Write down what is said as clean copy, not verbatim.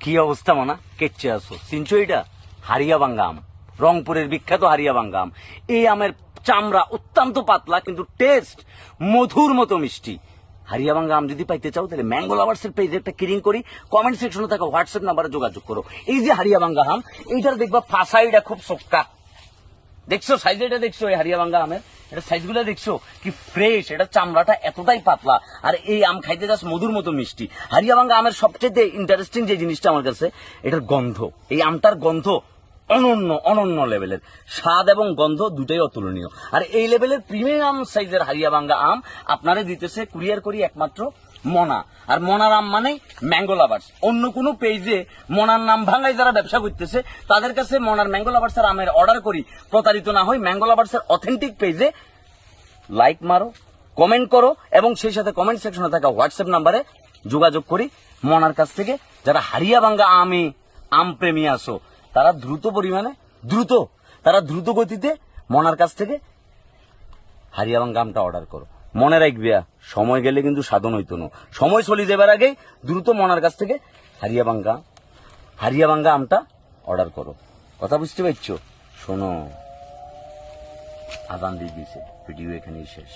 কি অবস্থা মানা কেচ্ছে আসো চিনছো এটা হারিয়াবাঙ্গা আম, রংপুরের বিখ্যাত হারিয়াবাঙ্গা আম। এই আমের চামড়া অত্যন্ত পাতলা কিন্তু টেস্ট মধুর মতো মিষ্টি। হারিয়াবাঙ্গা আম যদি পাইতে চাও তাহলে ম্যাঙ্গো লাভার্সের পেজে একটা ক্লিক করি, কমেন্ট সেকশনে থাকা হোয়াটসঅ্যাপ নাম্বারে যোগাযোগ করো। এই যে হারিয়াবাঙ্গা আম, এইটার দেখবা ফাঁসাইটা খুব সোক্কা, দেখছো সাইজ, এটা দেখছো এই হারিয়াবাঙ্গা আমের এটা সাইজগুলো দেখছো কি ফ্রেশ, এটা চামড়াটা এতটাই পাতলা আর এই আম খাইতে যাস মধুর মতো মিষ্টি। হারিয়াবাঙ্গা আমের সবচেয়ে ইন্টারেস্টিং যে জিনিসটা আমার কাছে, এটার গন্ধ, এই আমটার গন্ধ অনন্য অনন্য লেভেলের, স্বাদ এবং গন্ধ দুটাই অতুলনীয়। আর এই লেভেলের প্রিমিয়াম সাইজের হারিয়াবাঙ্গা আম আপনারে দিতেছে কুরিয়ার করি একমাত্র মনা। আর মনার আম মানেই ম্যাঙ্গো লাভার্স। অন্য কোনো পেজে মনার নাম ভাঙাই যারা ব্যবসা করতেছে তাদের কাছে মনার ম্যাঙ্গো লাভার্সের আমের অর্ডার করি, প্রতারিত না হয় ম্যাঙ্গো লাভার্সের অথেন্টিক পেজে লাইক মারো, কমেন্ট করো এবং সেই সাথে কমেন্ট সেকশনে থাকা হোয়াটসঅ্যাপ নাম্বারে যোগাযোগ করি। মনার কাছ থেকে যারা হারিয়াবাঙ্গা আম প্রেমী আসো তারা দ্রুত গতিতে মনার কাছ থেকে হারিয়াবাঙ্গা আমটা অর্ডার করো। মনে রাখবে সময় গেলে কিন্তু সাধন হইতো না, সময় চলে যাবার আগেই দ্রুত মনার কাছ থেকে হারিয়াবাঙ্গা আমটা অর্ডার করো। কথা বুঝতে পারছো? শোনো, আজান দিয়ে দিয়েছে, ভিডিও এখানেই শেষ।